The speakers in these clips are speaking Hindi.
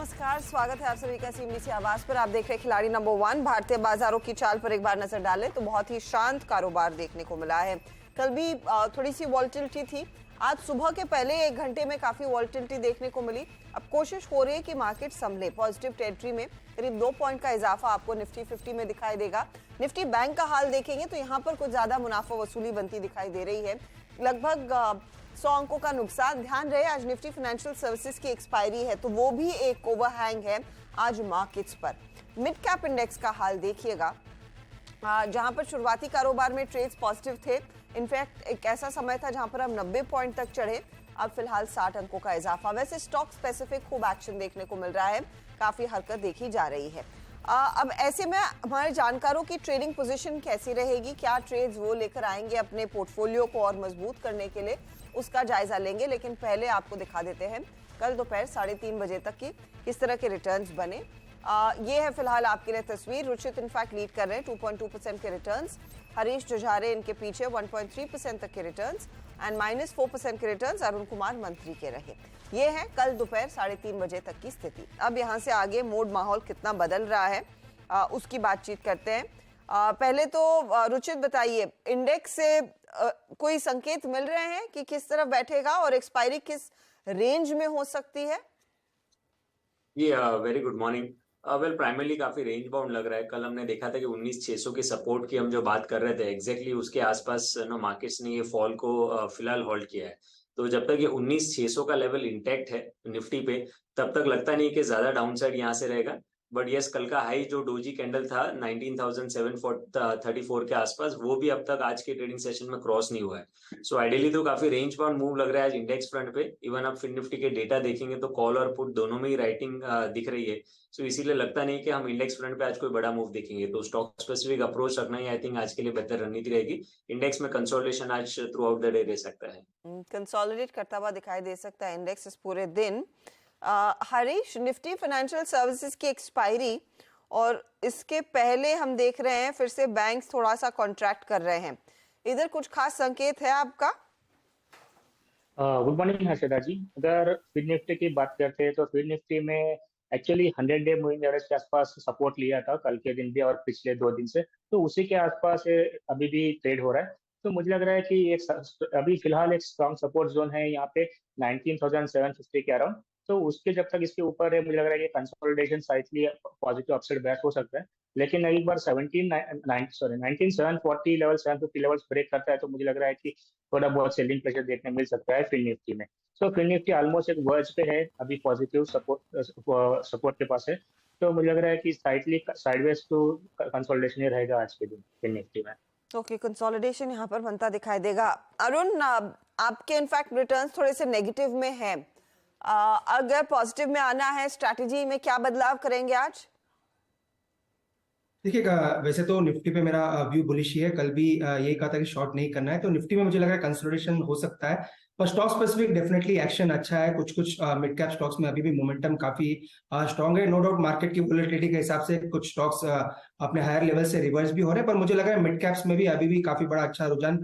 नमस्कार, स्वागत है आप सभी का सीएनबीसी आवाज पर। आप देख रहे हैं खिलाड़ी नंबर 1। भारतीय बाजारों की चाल पर एक बार नजर डालें तो बहुत ही शांत कारोबार देखने को मिला है। कल भी थोड़ी सी वॉलेटिलिटी थी। आज सुबह के पहले एक घंटे में काफी वॉलेटिलिटी देखने को मिली। अब कोशिश हो रही है कि मार्केट संभले। पॉजिटिव टेरिटरी में करीब 2 पॉइंट का इजाफा आपको निफ्टी 50 में दिखाई देगा। निफ्टी बैंक का हाल देखेंगे तो यहाँ पर कुछ ज्यादा मुनाफा वसूली बनती दिखाई दे रही है। लगभग 100 अंकों का नुकसान। ध्यान रहे आज निफ्टी फाइनेंशियल सर्विसेज की एक्सपायरी है तो वो भी एक ओवरहैंग है आज मार्केट्स पर। मिड कैप इंडेक्स का हाल देखिएगा, जहां पर शुरुआती कारोबार में ट्रेड्स पॉजिटिव थे। इनफैक्ट एक ऐसा समय था जहां पर हम 90 पॉइंट तक चढ़े। अब फिलहाल 60 अंकों का इजाफा। वैसे स्टॉक स्पेसिफिक खूब एक्शन देखने को मिल रहा है, काफी हरकत देखी जा रही है। अब ऐसे में हमारे जानकारों की ट्रेडिंग पोजीशन कैसी रहेगी, क्या ट्रेड्स वो लेकर आएंगे अपने पोर्टफोलियो को और मजबूत करने के लिए, उसका जायजा लेंगे। लेकिन पहले आपको दिखा देते हैं कल दोपहर 3:30 बजे तक की किस तरह के रिटर्न्स बने। ये है फिलहाल आपके लिए तस्वीर। रुचित इनफैक्ट लीड कर रहे हैं 2.2% के रिटर्न्स। हरीश जुझारे इनके पीछे 1.3% तक के रिटर्न्स एंड -4% के रिटर्न्स अरुण कुमार मंत्री के रहे। ये है कल दोपहर 3:30 बजे तक की स्थिति। अब यहाँ से आगे मोड माहौल कितना बदल रहा है उसकी बातचीत करते हैं। पहले तो रुचित बताइए, इंडेक्स से कोई संकेत मिल रहे हैं कि किस तरफ बैठेगा और एक्सपायरी किस रेंज में हो सकती है? ये very good morning. Well primarily काफी रेंज बाउंड लग रहा है। कल हमने देखा था कि 19,600 के सपोर्ट की हम जो बात कर रहे थे एग्जैक्टली उसके आसपास मार्केट्स ने ये फॉल को फिलहाल होल्ड किया है। तो जब तक ये 19,600 का लेवल इंटैक्ट है निफ्टी पे, तब तक लगता नहीं कि ज्यादा डाउनसाइड यहाँ से रहेगा। बट यस, कल का हाई जो डोजी कैंडल था 19,734 के आसपास, वो भी अब तक आज के ट्रेडिंग सेशन में क्रॉस नहीं हुआ है। सो आइडियली तो काफी रेंज बाउंड मूव लग रहा है आज इंडेक्स फ्रंट पे। इवन आप फिन निफ्टी के डेटा देखेंगे तो कॉल और पुट दोनों में ही राइटिंग दिख रही है। सो इसीलिए लगता नहीं कि हम इंडेक्स फ्रंट पे आज कोई बड़ा मूव देखेंगे। तो स्टॉक स्पेसिफिक अप्रोच रखना ही आई थिंक आज के लिए बेहतर रणनीति रहेगी। इंडेक्स में कंसोलिडेशन आज थ्रू आउट द डे रह सकता है, कंसोलिडेट करता हुआ दिखाई दे सकता है इंडेक्स इस पूरे दिन। हरीश, निफ्टी फाइनेंशियल सर्विसेज की एक्सपायरी और इसके पहले हम देख रहे हैं फिर से बैंक्स थोड़ा सा कॉन्ट्रैक्ट कर रहे हैं। इधर कुछ खास संकेत है आपका? गुड मॉर्निंग हर्षदा जी। अगर फिन निफ्टी की बात करते हैं तो फिन निफ्टी में एक्चुअली 100-डे मूविंग एवरेज के आसपास सपोर्ट लिया था कल के दिन भी और पिछले 2 दिन से, तो उसी के आसपास अभी भी ट्रेड हो रहा है। तो मुझे लग रहा है कि अभी फिलहाल एक स्ट्रॉन्ग सपोर्ट जोन है यहाँ पे 19,750 के अराउंड। तो उसके जब तक इसके ऊपर है मुझे लग रहा है कि कंसोलिडेशन साइक्ली पॉजिटिव अपसाइड बैक हो सकता है। लेकिन एक बार 19,740 लेवल 750 लेवल्स ब्रेक करता है तो मुझे लग रहा है कि थोड़ा बहुत सेलिंग प्रेशर देखने मिल सकता है फिन निफ्टी में। सो फिन निफ्टी ऑलमोस्ट एक वर्ज पे है, अभी पॉजिटिव सपोर्ट के पास है। तो मुझे लग रहा है कि स्लाइटली साइडवेज टू कंसोलिडेशन ही रहेगा आज के दिन फिन निफ्टी में। ओके, कंसोलिडेशन यहाँ पर बनता दिखाई देगा। अरुण, आपके इनफैक्ट रिटर्न्स थोड़े से नेगेटिव में हैं। अगर पॉजिटिव में आना है, स्ट्रैटेजी में क्या बदलाव करेंगे आज? देखिए, वैसे तो निफ्टी पे मेरा व्यू बुलिश ही है। कल भी यही कहा था कि शॉर्ट नहीं करना है, तो निफ्टी में मुझे लग रहा है कंसोलिडेशन हो सकता है। पर स्टॉक स्पेसिफिक डेफिनेटली एक्शन अच्छा है। कुछ कुछ मिड कैप स्टॉक्स में अभी भी मोमेंटम काफी स्ट्रांग है। नो डाउट मार्केट की वोलेटिलिटी के हिसाब से कुछ स्टॉक्स अपने हायर लेवल से रिवर्स भी हो रहे हैं, पर मुझे लग रहा है मिड कैप्स में भी अभी भी काफी बड़ा अच्छा रुझान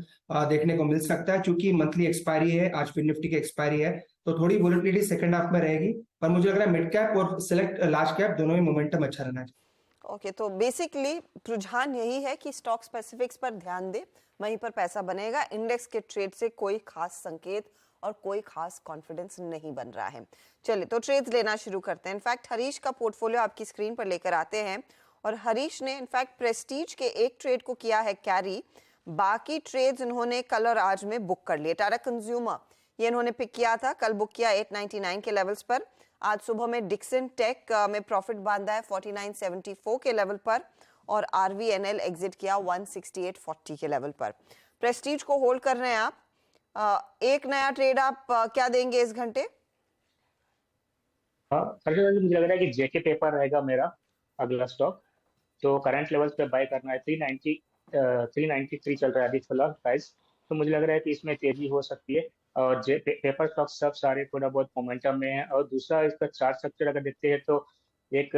देखने को मिल सकता है। क्योंकि मंथली एक्सपायरी है, आज फिर निफ्टी की एक्सपायरी है, तो थोड़ी वोलेटिलिटी सेकंड हाफ में रहेगी। पर मुझे लग रहा है मिड कैप और सिलेक्ट लार्ज कैप दोनों ही मोमेंटम अच्छा रहना चाहिए। ओके, तो बेसिकली रुझान यही है कि स्टॉक स्पेसिफिक्स पर ध्यान दे, वहीं पर पैसा बनेगा। इंडेक्स के ट्रेड से कोई खास संकेत और कोई खास कॉन्फिडेंस नहीं बन रहा है। चलिए तो ट्रेड्स लेना शुरू करते हैं। इनफैक्ट हरीश का पोर्टफोलियो आपकी स्क्रीन पर लेकर आते हैं और हरीश ने इनफैक्ट प्रेस्टीज के एक ट्रेड को किया है कैरी। बाकी ट्रेड्स इन्होंने कल और आज में बुक कर लिए। टाटा कंज्यूमर ये इन्होंने पिक किया था, कल बुक किया 899 के लेवल्स पर। आज सुबह में डिक्सन टेक में प्रॉफिट बांधा है 4974 के लेवल पर और आरवीएनएल एग्जिट किया 16840 के लेवल पर। प्रेस्टीज को होल्ड कर रहे हैं आप। एक नया ट्रेड आप क्या देंगे इस घंटे? हाँ मुझे लग रहा है कि जेके पेपर रहेगा मेरा अगला स्टॉक। तो करंट लेवल्स पे बाय करना है। 393 चल रहा है अभी फिलहाल प्राइस। तो मुझे लग रहा है कि इसमें तेजी हो सकती है और पेपर स्टॉक सब सारे थोड़ा बहुत मोमेंटम में है। और दूसरा इसका चार्ट स्ट्रक्चर अगर देखते हैं तो एक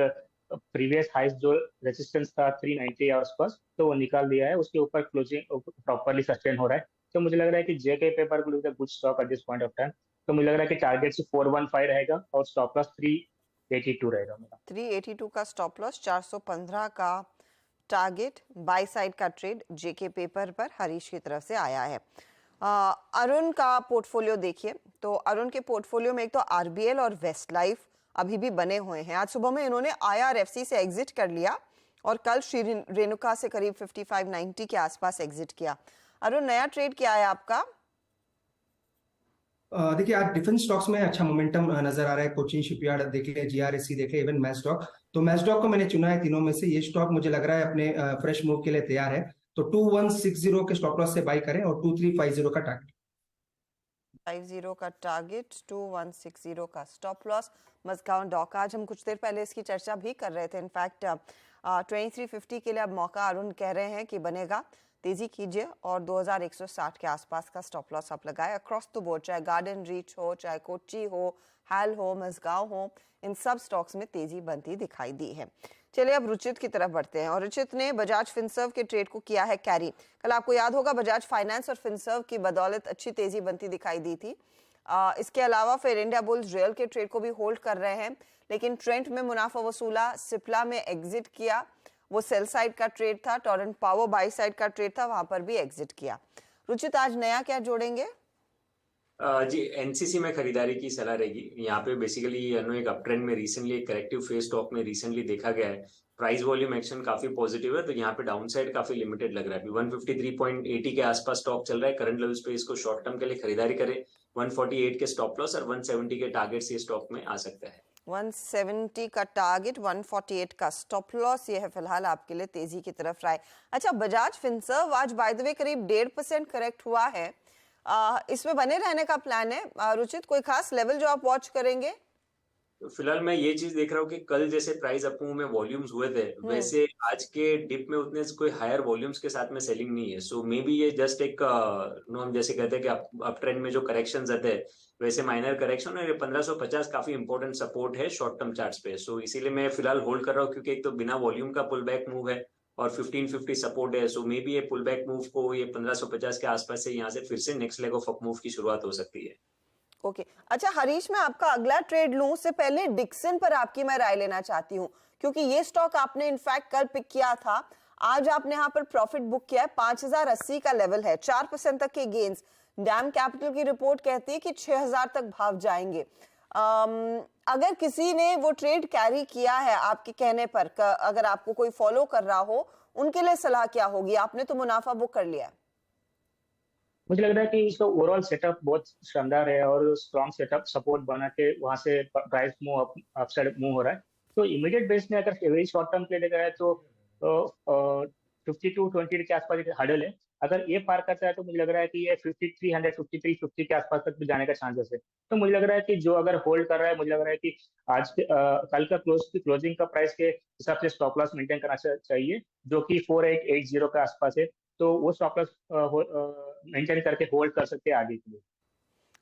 प्रीवियस हाइस जो रेजिस्टेंस था 390 के आसपास, तो वो निकाल दिया है, उसके ऊपर क्लोजिंग प्रॉपरली सस्टेन हो रहा है। तो मुझे लग रहा है कि JK Paper good stock at this point of time. तो मुझे लग रहा है कि टारगेट से 415 रहेगा और स्टॉप लॉस 382 रहेगा मेरा। 382 का स्टॉप लॉस, 415 का टारगेट, बाय साइड का ट्रेड जेके पेपर पर हरीश की तरफ से आया है। अरुण का पोर्टफोलियो देखिए, तो अरुण के पोर्टफोलियो में एक तो आरबीएल और वेस्ट लाइफ अभी भी बने हुए हैं। आज सुबह में इन्होंने आईआरएफसी से एग्जिट कर लिया और कल श्री रेणुका से करीब 5590 के आसपास एग्जिट किया। अरुण, नया ट्रेड क्या है आपका? देखिए, आज डिफेंस स्टॉक्स में अच्छा मोमेंटम नजर आ रहा है। कोचिन शिपयार्ड देख ले, जीआरएससी देख ले, इवन मैस्डॉक। तो मैस्डॉक को मैंने चुना है तीनों में से। ये स्टॉक मुझे लग रहा है अपने फ्रेश मूव के लिए तैयार है। तो 2160 के स्टॉप लॉस से बाई करें और 2350 का टारगेट। 50 का टारगेट, 2160 का स्टॉप लॉस। मज़गांव डॉक, आज हम कुछ देर पहले इसकी चर्चा भी कर रहे थे। इनफैक्ट 2350 के लिए अब मौका अरुण कह रहे हैं कि बनेगा। तेजी कीजिए और 2160 के आसपास का स्टॉप लॉस आप लगाए अक्रॉस द बोर्ड, चाहे गार्डन रीच हो, चाहे कोची हो, हाल हो, मज़गांव हो, इन सब स्टॉक्स में तेजी बनती दिखाई दी है। चलिए अब रुचित की तरफ बढ़ते हैं और रुचित ने बजाज फिनसर्व के ट्रेड को किया है कैरी। कल आपको याद होगा बजाज फाइनेंस और फिनसर्व की बदौलत अच्छी तेजी बनती दिखाई दी थी। इसके अलावा फिर इंडिया बुल्स रियल के ट्रेड को भी होल्ड कर रहे हैं, लेकिन ट्रेंट में मुनाफा वसूला, सिप्ला में एग्जिट किया, वो सेल साइड का ट्रेड था। टोरेंट पावर बाई साइड का ट्रेड था, वहां पर भी एग्जिट किया। रुचित, आज नया क्या जोड़ेंगे? जी, एनसीसी में खरीदारी की सलाह रहेगी। यहाँ पे बेसिकली एक अप ट्रेंड में रिसेंटली एक करेक्टिव फेज स्टॉक में रिसेंटली देखा गया है। प्राइस वॉल्यूम एक्शन काफी पॉजिटिव है, तो यहाँ पे डाउन साइड काफी लिमिटेड लग रहा है। अभी 153.80 के आसपास स्टॉक चल रहा है करंट लेवल्स पे। इसको शॉर्ट टर्म के लिए खरीदारी करें। 148 के स्टॉप लॉस और 170 के टारगेट से स्टॉक में आ सकता है। 170 का टारगेट, 148 का स्टॉप लॉस, ये है फिलहाल आपके लिए तेजी की तरफ राय। अच्छा, बजाज फिनसर्व आज बाय द वे करीब 1.5% करेक्ट हुआ है। इसमें बने रहने का प्लान है रुचित? कोई खास लेवल जो आप वॉच करेंगे? तो फिलहाल मैं ये चीज देख रहा हूँ कि कल जैसे प्राइस अप मूव में वॉल्यूम्स हुए थे, वैसे आज के डिप में उतने कोई हायर वॉल्यूम्स के साथ में सेलिंग नहीं है। सो मे बी ये जस्ट एक हम जैसे कहते हैं कि अप ट्रेंड में जो करेक्शन आते हैं वैसे माइनर करेक्शन, और ये 1550 काफी इंपॉर्टेंट सपोर्ट है शॉर्ट टर्म चार्ट्स पे। सो इसीलिए मैं फिलहाल होल्ड कर रहा हूँ, क्योंकि एक तो बिना वॉल्यूम का पुल बैक मूव है और 1550 सपोर्ट है। सो मे बी ये पुल बैक मूव को ये 1550 के आसपास से यहाँ से फिर से next leg of up move की शुरुआत हो सकती है। ओके अच्छा हरीश, मैं आपका अगला ट्रेड लूं उससे पहले डिक्सन पर आपकी मैं राय लेना चाहती हूं, क्योंकि ये स्टॉक आपने इनफैक्ट कल पिक किया था। आज आपने यहाँ पर प्रॉफिट बुक किया है, 5080 का लेवल है, 4% तक के गेन्स। डैम कैपिटल की रिपोर्ट कहती है कि 6000 तक भाव जाएंगे। अगर किसी ने वो ट्रेड कैरी किया है आपके कहने पर, अगर आपको कोई फॉलो कर रहा हो, उनके लिए सलाह क्या होगी? आपने तो मुनाफा बुक कर लिया है। मुझे लग रहा है कि इसका ओवरऑल सेटअप बहुत शानदार है और स्ट्रॉन्ग सेटअप सपोर्ट बना के वहां से price move up side move हो रहा है। तो इमीडिएट बेस में अगर वेरी शॉर्ट टर्म के लिए देखा है तो 5220 के आसपास एक हर्डल है। अगर ये पार करता है तो मुझे लग रहा है कि ये 5300 5350 के आसपास तक भी जाने का चांसेस है। तो मुझे लग रहा है कि जो अगर होल्ड कर रहा है, मुझे लग रहा है कि आज के कल का क्लोजिंग का प्राइस के हिसाब से स्टॉप लॉस मेंटेन करना चाहिए, जो कि 4880 के आसपास है। तो वो स्टॉप लॉस मेंटेन करके होल्ड कर सकते हैं आगे के लिए।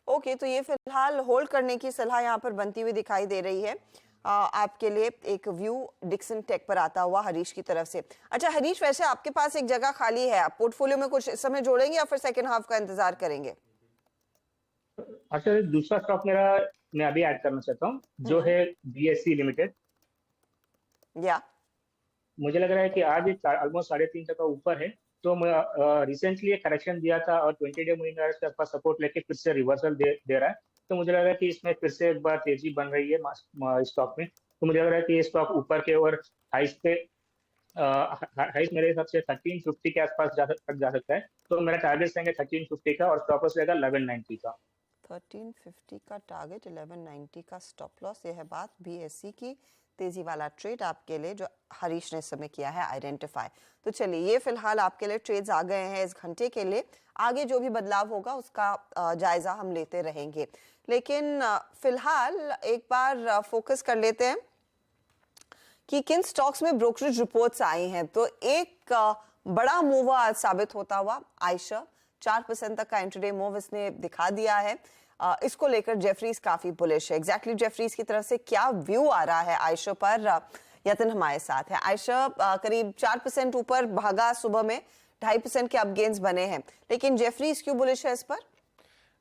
ओके, तो ये फिलहाल होल्ड करने की सलाह यहाँ पर बनती हुई दिखाई दे रही है। आपके लिए एक व्यू डिक्सन टेक पर आता हुआ हरीश की तरफ से। अच्छा हरीश, वैसे आपके पास एक जगह खाली है, आप पोर्टफोलियो में कुछ इस समय जोड़ेंगे या फिर सेकेंड हाफ का इंतजार करेंगे? अच्छा, दूसरा स्टॉक मेरा मैं अभी ऐड करना चाहता हूँ, जो है बीएससी लिमिटेड। या मुझे लग रहा है कि आज ऑलमोस्ट 3.5 तक का ऊपर है। तो रिसेंटली एक करेक्शन दिया था और 20 डे मूविंग एवरेज के आसपास सपोर्ट लेके फिर से रिवर्सल दे रहा है। तो मुझे लग रहा है कि इसमें फिर से एक बार तेजी बन रही है स्टॉक में। तो मुझे लग रहा है कि ये स्टॉक ऊपर के और हाइस मेरे हिसाब से 1350 के आसपास जा सकता है। तो मेरा टारगेट रहेंगे 1350 का और स्टॉप लॉस रहेगा 1190 का। 1350 का टारगेट, 1190 का स्टॉप लॉस। ये है बात बीएससी की। तेजी वाला ट्रेड आपके लिए जो हरीश ने समय किया है आइडेंटिफाई। तो चलिए, ये फिलहाल आपके लिए ट्रेड्स आ गए हैं इस घंटे के लिए। आगे जो भी बदलाव होगा उसका जायजा हम लेते रहेंगे, लेकिन फिलहाल एक बार फोकस कर लेते हैं कि किन स्टॉक्स में ब्रोकरेज रिपोर्ट्स आई हैं। तो एक बड़ा मूव आज साबित होता हुआ आयशर, 4% तक का इंट्राडे मूव इसने दिखा दिया है। इसको लेकर जेफरीज काफी बुलिश है। एग्जैक्टली जेफरीज की तरफ से क्या व्यू आ रहा है आयशर पर, यतन हमारे साथ है। आयशर करीब 4% ऊपर भागा सुबह में, 2.5% के अप गेन्स बने हैं, लेकिन जेफरीज क्यों बुलिश है इस पर?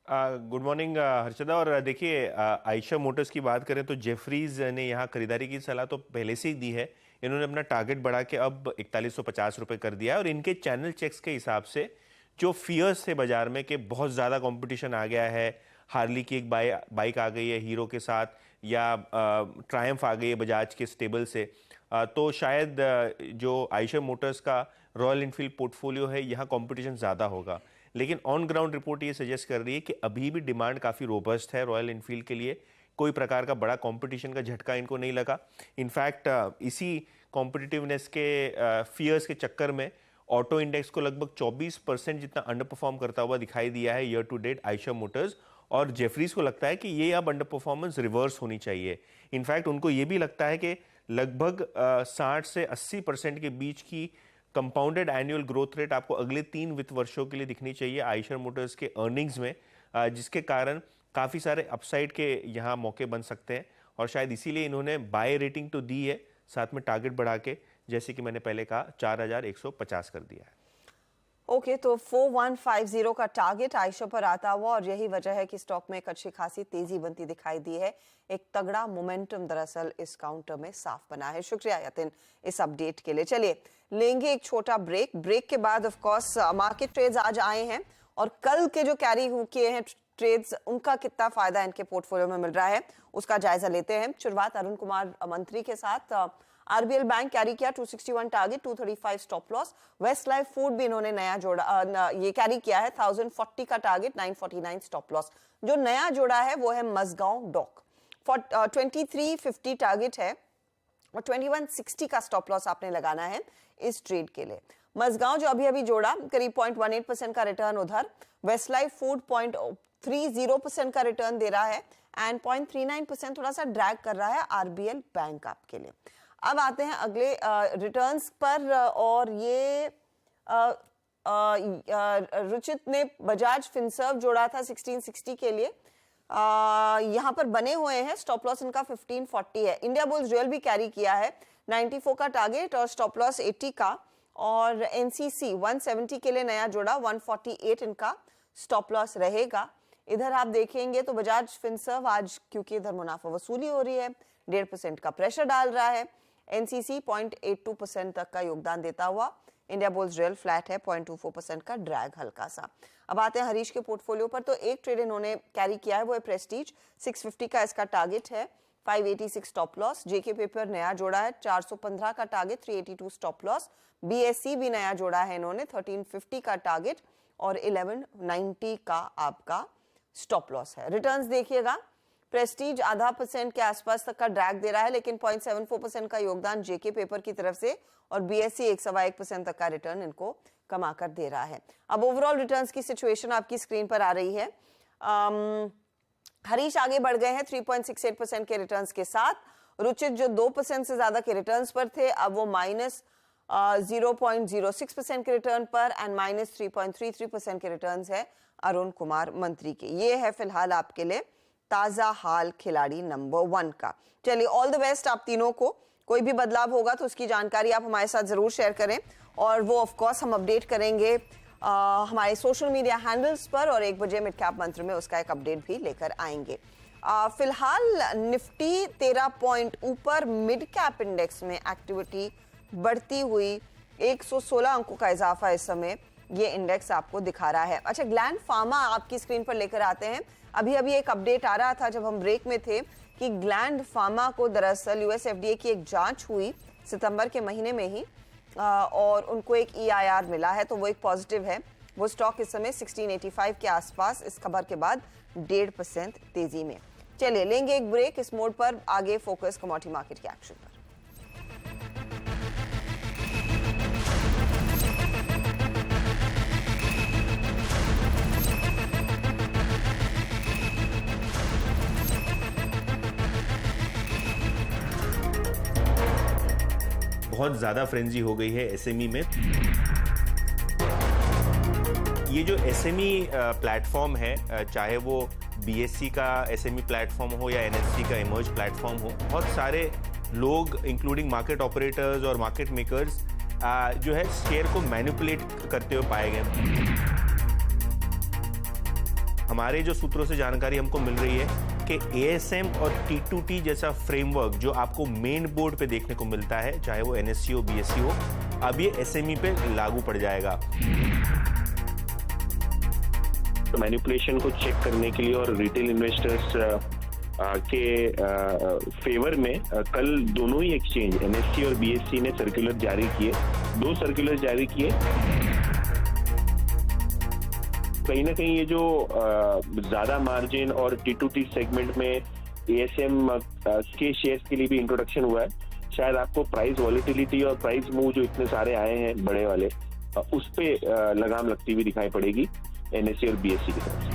Good morning Harshada. और देखिए, आयशर मोटर्स की बात करें तो जेफरीज ने यहाँ खरीदारी की सलाह तो पहले से ही दी है। इन्होंने अपना टारगेट बढ़ा के अब 4150 रुपये कर दिया है। और इनके चैनल चेक्स के हिसाब से जो फियर्स थे बाजार में कि बहुत ज़्यादा कंपटीशन आ गया है, हार्ली की एक बाइक आ गई है हीरो के साथ, या ट्रायम्फ आ गई है बजाज के स्टेबल से, तो शायद जो आयशर मोटर्स का रॉयल इनफील्ड पोर्टफोलियो है यहाँ कंपटीशन ज़्यादा होगा। लेकिन ऑन ग्राउंड रिपोर्ट ये सजेस्ट कर रही है कि अभी भी डिमांड काफ़ी रोबस्ट है रॉयल इनफील्ड के लिए। कोई प्रकार का बड़ा कंपटीशन का झटका इनको नहीं लगा। इनफैक्ट इसी कॉम्पिटिटिवनेस के फियर्स के चक्कर में ऑटो इंडेक्स को लगभग 24% जितना अंडर परफॉर्म करता हुआ दिखाई दिया है year to date Eicher motors. और जेफरीज को लगता है कि ये अब अंडर परफॉर्मेंस रिवर्स होनी चाहिए। इनफैक्ट उनको ये भी लगता है कि लगभग 60 से 80% के बीच की कंपाउंडेड एनुअल ग्रोथ रेट आपको अगले 3 वित्त वर्षों के लिए दिखनी चाहिए आयशर मोटर्स के अर्निंग्स में, जिसके कारण काफ़ी सारे अपसाइड के यहाँ मौके बन सकते हैं। और शायद इसीलिए इन्होंने बाय रेटिंग तो दी है, साथ में टारगेट बढ़ा के, जैसे कि मैंने पहले कहा, 4150 कर दिया है। ओके, तो 4150 का टारगेट आयशर पर आता हुआ, और यही वजह है कि स्टॉक में एक अच्छी खासी तेजी बनती दिखाई दी है। एक तगड़ा मोमेंटम दरअसल इस काउंटर में साफ बना है। शुक्रिया यतिन इस अपडेट के लिए। चलिए लेंगे एक छोटा ब्रेक के बाद ऑफ कोर्स मार्केट ट्रेड्स आज आए हैं, और कल के जो कैरी किए हैं ट्रेड्स, उनका कितना फायदा इनके पोर्टफोलियो में मिल रहा है उसका जायजा लेते हैं। शुरुआत अरुण कुमार मंत्री के साथ। आरबीएल बैंक कैरी किया 261 target, 235 stop loss. Westlife food भी इन्होंने नया जोड़ा, ये कैरी किया है 1040 का टारगेट, 949 स्टॉप लॉस। जो नया जोड़ा है वो है मजगांव डॉक, 2350 टारगेट है और 2160 का स्टॉप लॉस आपने लगाना है इस ट्रेड के लिए। मजगांव जो अभी जोड़ा, करीब 0.18% का रिटर्न उधर। वेस्ट लाइफ फूड 0.30% का रिटर्न दे रहा है, एंड 0.39% थोड़ा सा ड्रैग कर रहा है आरबीएल बैंक आपके लिए। अब आते हैं अगले रिटर्न्स पर, और ये रुचित ने बजाज फिनसर्व जोड़ा था 1660 के लिए। यहाँ पर बने हुए हैं, स्टॉप लॉस इनका 1540 है। इंडिया बुल्स रियल भी कैरी किया है 94 का टारगेट और स्टॉप लॉस 80 का। और एनसीसी 170 के लिए नया जोड़ा, 148 इनका स्टॉप लॉस रहेगा। इधर आप देखेंगे तो बजाज फिनसर्व आज, क्योंकि इधर मुनाफा वसूली हो रही है, 1.5% का प्रेशर डाल रहा है। एनसीसी 0.82% तक का योगदान देता हुआ। इंडिया बुल्स रियल फ्लैट है, 0.24% का ड्रैग हल्का सा। अब आते हैं हरीश के पोर्टफोलियो पर। तो एक ट्रेड इन्होंने कैरी किया है, वो है प्रेस्टीज, 650 का इसका टारगेट है, 586 स्टॉप लॉस। जेके पेपर नया जोड़ा है, 415 का टारगेट, 382 स्टॉप लॉस। बीएससी भी नया जोड़ा है इन्होंने, 1350 का टारगेट और 1190 का आपका स्टॉप लॉस है। रिटर्न्स देखिएगा, प्रेस्टीज 0.5% के आसपास तक का ड्रैग दे रहा है, लेकिन 0.74% का योगदान जेके पेपर की तरफ से, और बीएससी 1.1% तक का रिटर्न इनको कमाकर दे रहा है। अब ओवरऑल रिटर्न्स की सिचुएशन आपकी स्क्रीन पर आ रही है। हरीश आगे बढ़ गए हैं 3.68% के रिटर्न्स के साथ। रुचित जो 2% से ज्यादा के रिटर्न्स पर थे, अब वो -0.06% के रिटर्न पर, एंड -3.33% के रिटर्न्स है अरुण कुमार मंत्री के। ये है फिलहाल आपके लिए ताजा हाल खिलाड़ी नंबर 1 का। चलिए, ऑल द बेस्ट आप तीनों को। कोई भी बदलाव होगा तो उसकी जानकारी आप हमारे साथ जरूर शेयर करें, और वो ऑफ कोर्स हम अपडेट करेंगे हमारे सोशल मीडिया हैंडल्स पर, और 1 बजे मिड कैप मंत्र में उसका एक अपडेट भी लेकर आएंगे। फिलहाल निफ्टी 13 पॉइंट ऊपर, मिड कैप इंडेक्स में एक्टिविटी बढ़ती हुई, 116 अंकों का इजाफा इस समय ये इंडेक्स आपको दिखा रहा है। अच्छा, ग्लैंड फार्मा आपकी स्क्रीन पर लेकर आते हैं। अभी एक अपडेट आ रहा था जब हम ब्रेक में थे कि ग्लैंड फार्मा को दरअसल यूएस एफडीए की एक जांच हुई सितंबर के महीने में ही, और उनको एक EIR मिला है, तो वो एक पॉजिटिव है। वो स्टॉक इस समय 1685 के आसपास इस खबर के बाद 1.5% तेजी में। चलिए लेंगे एक ब्रेक। इस मोड पर आगे फोकस कमोडिटी मार्केट के एक्शन पर। बहुत ज़्यादा फ्रेंजी हो गई है एसएमई में। ये जो एसएमई प्लेटफॉर्म है, चाहे वो बीएससी का एसएमई प्लेटफॉर्म हो या एनएससी का इमर्ज प्लेटफॉर्म हो, बहुत सारे लोग इंक्लूडिंग मार्केट ऑपरेटर्स और मार्केट मेकर्स जो है शेयर को मैनिपुलेट करते हुए पाए गए। हमारे जो सूत्रों से जानकारी हमको मिल रही है कि ASM और T2T जैसा फ्रेमवर्क जो आपको मेन बोर्ड पे देखने को मिलता है, चाहे वो NSE हो BSE हो, अब ये SME पे लागू पड़ जाएगा। मैनिपुलेशन को चेक करने के लिए और रिटेल इन्वेस्टर्स के फेवर में कल दोनों ही एक्सचेंज NSE और BSE ने सर्कुलर जारी किए, 2 सर्कुलर जारी किए। कहीं ना कहीं ये जो ज्यादा मार्जिन और T2T सेगमेंट में ASM के शेयर्स के लिए भी इंट्रोडक्शन हुआ है, शायद आपको प्राइस वॉलिटिलिटी और प्राइस मूव जो इतने सारे आए हैं बड़े वाले, उस पे लगाम लगती हुई दिखाई पड़ेगी NSE और BSE की तरफ से।